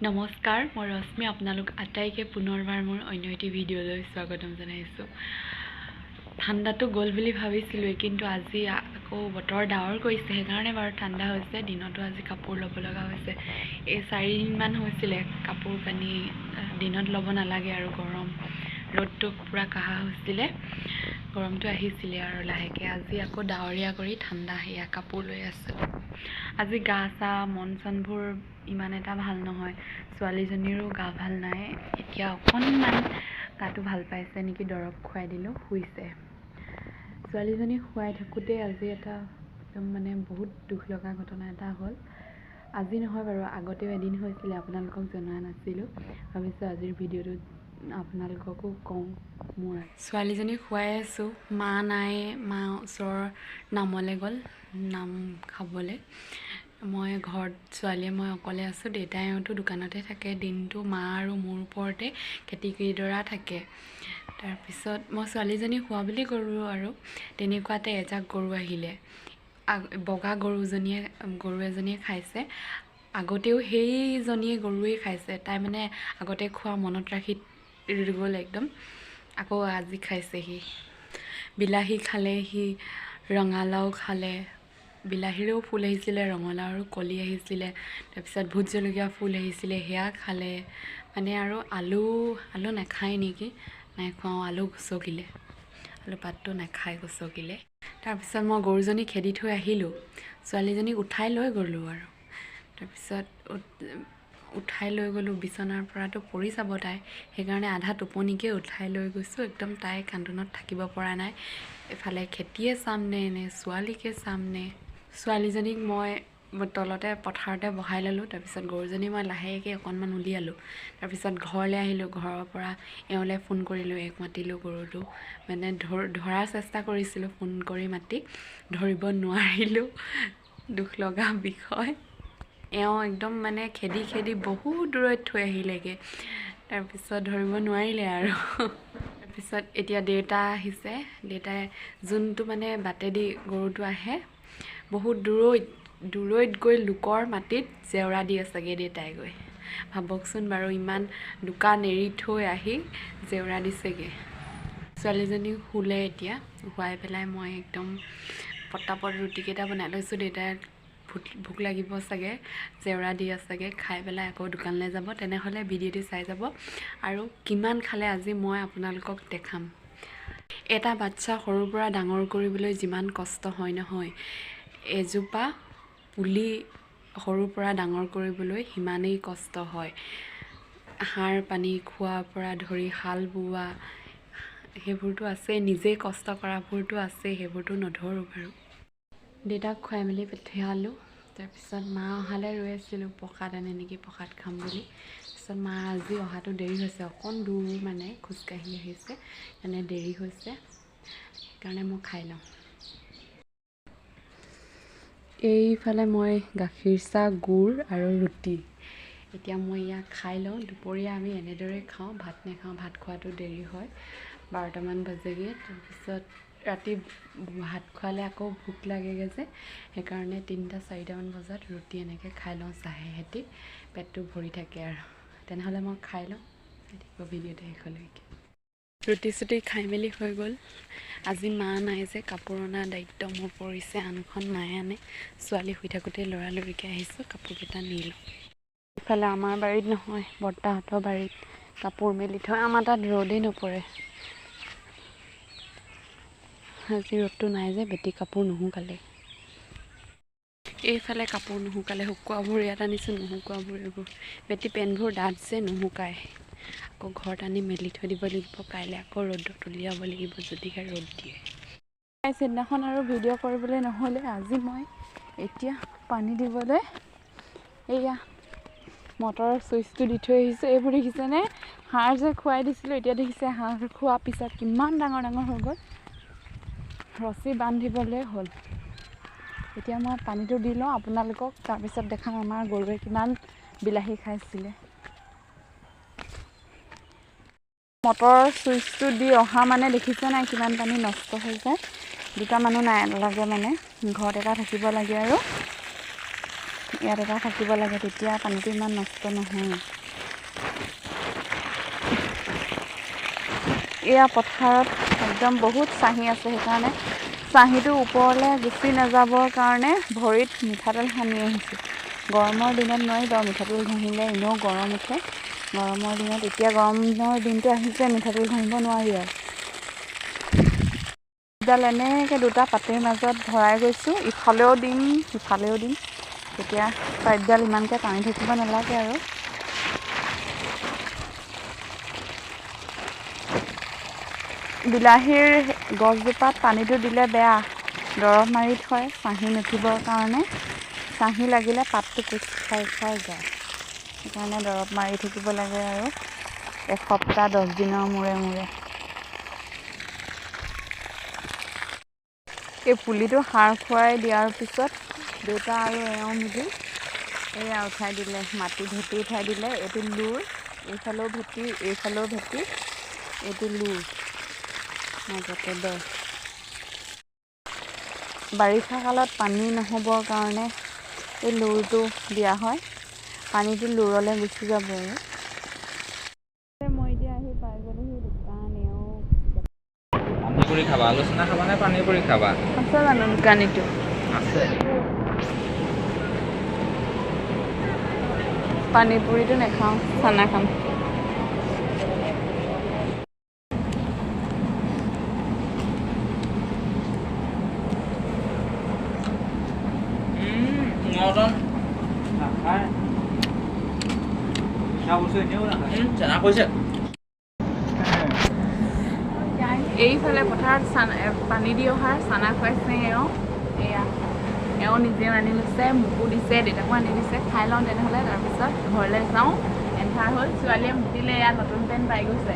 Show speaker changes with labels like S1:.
S1: নমস্কাৰ মই ৰশ্মি আপোনালোক আটাইকে পুনৰবাৰ মোৰ অন্য এটি ভিডিঅ'লৈ স্বাগতম জনাইছোঁ। ঠাণ্ডাটো গ'ল বুলি ভাবিছিলোঁ কিন্তু আজি আকৌ বতৰ ডাৱৰ কৰিছে, সেইকাৰণে বাৰু ঠাণ্ডা হৈছে। দিনতো আজি কাপোৰ ল'ব লগা হৈছে। এই 4 দিনমান হৈছিলে কাপোৰ কানি দিনত ল'ব নালাগে আৰু গৰম ৰ'দটো পুৰা কাহা হৈছিলে, গৰমটো আহিছিলে আৰু লাহেকৈ আজি আকৌ ডাৱৰীয়া কৰি ঠাণ্ডা সেয়া কাপোৰ লৈ আছোঁ। আজি গা চা মন চনবোৰ ইমান এটা ভাল নহয়, ছোৱালীজনীৰো গা ভাল নাই। এতিয়া অকণমান গাটো ভাল পাইছে নেকি, দৰৱ খুৱাই দিলোঁ, শুইছে। ছোৱালীজনী শুৱাই থাকোঁতে আজি এটা একদম বহুত দুখ লগা ঘটনা এটা হ'ল। আজি নহয় বাৰু, আগতেও এদিন হৈছিলে, আপোনালোকক জনোৱা নাছিলোঁ। ভাবিছোঁ আজিৰ ভিডিঅ'টোত আপোনালোককো কওঁ। মোৰ ছোৱালীজনী শুৱাই আছোঁ, মা নাই, মা ওচৰৰ নামলৈ গ'ল নাম খাবলৈ। মই ঘৰত ছোৱালীয়ে মই অকলে আছোঁ। দেউতাইতো দোকানতে থাকে দিনটো, মা আৰু মোৰ ওপৰতে খেতি কিডৰা থাকে। তাৰপিছত মই ছোৱালীজনী শুৱা বুলি গ'লোঁ আৰু তেনেকুৱাতে এজাক গৰু আহিলে। বগা গৰু এজনীয়ে খাইছে। আগতেও সেইজনীয়ে গৰুৱে খাইছে, তাই আগতে খোৱা মনত ৰাখি গ'ল একদম। আকৌ আজি খাইছে সি। বিলাহী খালে সি, ৰঙালাও খালে, বিলাহীৰেও ফুল আহিছিলে, ৰঙালাওৰো কলি আহিছিলে, তাৰপিছত ভোট জলকীয়া ফুল আহিছিলে, সেয়া খালে। আৰু আলু নাখায় নেকি, নাই খুৱাওঁ, আলু গছকিলে, আলু পাতটো নাখায়, গছকিলে। তাৰপিছত মই গৰুজনী খেদি থৈ আহিলোঁ, ছোৱালীজনীক উঠাই লৈ গ'লোঁ আৰু তাৰপিছত উঠাই লৈ গ'লোঁ। বিচনাৰ পৰাতো পৰি যাব তাই, সেইকাৰণে আধা টোপনিকে উঠাই লৈ গৈছোঁ। একদম তাই কান্দোনত থাকিব পৰা নাই। এফালে খেতিয়ে চামনে নে ছোৱালীকে চামনে। ছোৱালীজনীক মই তলতে পথাৰতে বহাই ল'লোঁ। তাৰপিছত গৰুজনী মই লাহেকৈ অকণমান উলিয়ালোঁ। তাৰপিছত ঘৰলৈ আহিলোঁ। ঘৰৰ পৰা এওঁলৈ ফোন কৰিলোঁ, মাতিলোঁ। গৰুটো ধৰাৰ চেষ্টা কৰিছিলোঁ, ফোন কৰি মাতি ধৰিব নোৱাৰিলোঁ। দুখ লগা বিষয়। এওঁ একদম খেদি খেদি বহুত দূৰত থৈ আহিলেগৈ, তাৰপিছত ধৰিব নোৱাৰিলে আৰু। তাৰপিছত এতিয়া দেউতা আহিছে। দেউতাই যোনটো বাটেদি গৰুটো আহে, বহুত দূৰৈত গৈ লোকৰ মাটিত জেওৰা দি আছেগৈ দেউতাই গৈ। ভাবকচোন বাৰু, ইমান দোকান এৰি থৈ আহি জেওৰা দিছেগৈ। ছোৱালীজনী শুলে এতিয়া। শুৱাই পেলাই মই একদম পটাপট ৰুটিকেইটা বনাই লৈছোঁ। দেউতাই ভোক লাগিব চাগে, জেওৰা দি আছেগৈ, খাই পেলাই আকৌ দোকানলৈ যাব। তেনেহ'লে ভিডিঅ'টো চাই যাব আৰু কিমান খালে আজি মই আপোনালোকক দেখাম। এটা বাচ্ছা সৰুৰ পৰা ডাঙৰ কৰিবলৈ যিমান কষ্ট হয় নহয়, এজোপা পুলি সৰুৰ পৰা ডাঙৰ কৰিবলৈ সিমানেই কষ্ট হয়। সাৰ পানী খোৱাৰ পৰা ধৰি হাল বোৱা, সেইবোৰতো আছেই, নিজে কষ্ট কৰাবোৰতো আছেই, সেইবোৰতো নধৰোঁ বাৰু। দেউতাক খুৱাই মেলি পঠিয়ালোঁ। তাৰপিছত মা অহালৈ ৰৈ আছিলোঁ, প্ৰসাদ আনে নেকি, প্ৰসাদ খাম বুলি। তাৰপিছত মা আজি অহাটো দেৰি হৈছে, অকণ দূৰ খোজকাঢ়ি আহিছে, দেৰি হৈছে, সেইকাৰণে মই খাই লওঁ। এইফালে মই গাখীৰ চাহ, গুড় আৰু ৰুটি, এতিয়া মই ইয়াক খাই লওঁ। দুপৰীয়া আমি এনেদৰে খাওঁ, ভাত নাখাওঁ, ভাত খোৱাটো দেৰি হয়, 12টামান বাজেগৈ। তাৰপিছত ৰাতি ভাত খোৱালে আকৌ ভোক লাগেগৈ যে, সেইকাৰণে 3-4টামান বজাত ৰুটি এনেকৈ খাই লওঁ চাহে সৈতে, পেটটো ভৰি থাকে আৰু। তেনেহ'লে মই খাই লওঁ, ভিডিঅ'টো শেষলৈকে। ৰুটি চুটি খাই মেলি হৈ গ'ল। আজি মা নাই যে, কাপোৰ অনা দায়িত্ব মোৰ পৰিছে, আনখন মায়ে আনে। ছোৱালী শুই থাকোঁতে লৰালৰিকৈ আহিছোঁ, কাপোৰকেইটা নিলোঁ। ইফালে আমাৰ বাৰীত নহয়, বৰ্তাহঁতৰ বাৰীত কাপোৰ মেলি থয়। আমাৰ তাত ৰ'দেই নপৰে। আজি ৰ'দটো নাই যে, বেটি কাপোৰ নুশুকালে। এইফালে কাপোৰ নুশুকালে, শুকুৱাবোৰ ইয়াত আনিছোঁ, নুশুকুৱাবোৰ এইবোৰ। বেটি পেণ্টবোৰ ডাঠ যে, নুশুকায়। আকৌ ঘৰত আনি মেলি থৈ দিব লাগিব, কাইলৈ আকৌ ৰ'দত উলিয়াব লাগিব যদিহে ৰ'দ দিয়ে। সেইদিনাখন আৰু ভিডিঅ' কৰিবলৈ নহ'লে, আজি মই এতিয়া পানী দিবলৈ এয়া মটৰৰ ছুইচটো দি থৈ আহিছোঁ। এইবোৰ দেখিছেনে, হাঁহ যে খুৱাই দিছিলোঁ, এতিয়া দেখিছে হাঁহ খোৱাৰ পিছত কিমান ডাঙৰ ডাঙৰ হৈ গ'ল। ৰছী বান্ধিবলৈ হ'ল। এতিয়া মই পানীটো দি লওঁ আপোনালোকক, তাৰপিছত দেখাম আমাৰ গৰুৱে কিমান বিলাহী খাইছিলে। মটৰৰ ছুইচটো দি অহা দেখিছে নাই কিমান পানী নষ্ট হৈ যায়। 2টা মানুহ নাই লাগে, ঘৰত এটা থাকিব লাগে আৰু ইয়াত এটা থাকিব লাগে, তেতিয়া পানীটো ইমান নষ্ট নহয়। এয়া পথাৰত একদম বহুত চাহী আছে, সেইকাৰণে চাহীটো ওপৰলৈ গুচি নাযাবৰ কাৰণে ভৰিত মিঠাতেল সানি আহিছোঁ। গৰমৰ দিনত নোৱাৰি বাৰু, মিঠাতেল ঘঁহিলে এনেও গৰম উঠে। গৰমৰ দিনত, এতিয়া গৰমৰ দিনটো আহিছে, মিঠাতেল ঘঁহিব নোৱাৰি আৰু। এডাল এনেকৈ দুটা পাতিৰ মাজত ভৰাই গৈছোঁ, ইফালেও দিম সিফালেও দিম। তেতিয়া পাইপডাল ইমানকৈ টানি থাকিব নালাগে আৰু। বিলাহীৰ গছজোপাত পানীটো দিলে বেয়া, দৰৱ মাৰি থয় চাহী নুঠিবৰ কাৰণে। চাহী লাগিলে পাতটো কোচ খাই খাই যায়, সেইকাৰণে দৰৱ মাৰি থাকিব লাগে আৰু এসপ্তাহ 10 দিনৰ মূৰে মূৰে। এই পুলিটো সাৰ খুৱাই দিয়াৰ পিছত দেউতা আৰু এওঁ মিলি এয়া উঠাই দিলে, মাটি ভেটি উঠাই দিলে। এইটো লুৰ, এইফালেও ভেটি, এইফালেও ভেটি, এইটো লুৰ মাজতে দ। বাৰিষা কালত পানী নহ'বৰ কাৰণে এই লুৰটো দিয়া হয়, পানীটো লুৰলৈ গুচি যাব আৰু। মই এতিয়া আহি পাই গ'লোহি দোকান। এওঁ
S2: পানী পুৰি খাবা, আলোচনা খাবা নে পানী পুৰি খাবা?
S1: আছে জানো দোকানীটো?
S2: আছে।
S1: পানী পুৰিটো নাখাওঁ, চানা খাম। এইফালে পথাৰত পানী দি অহাৰ চানা খুৱাইছে এওঁ। এয়া এওঁ নিজেও আনি লৈছে, মোকো দিছে, দেউতাকো আনি দিছে। খাই লওঁ তেনেহ'লে, তাৰপিছত ঘৰলৈ যাওঁ। এন্ধাৰ হ'ল, ছোৱালীয়ে মুতিলে, এয়া নতুন পেণ্ট পাই গৈছে।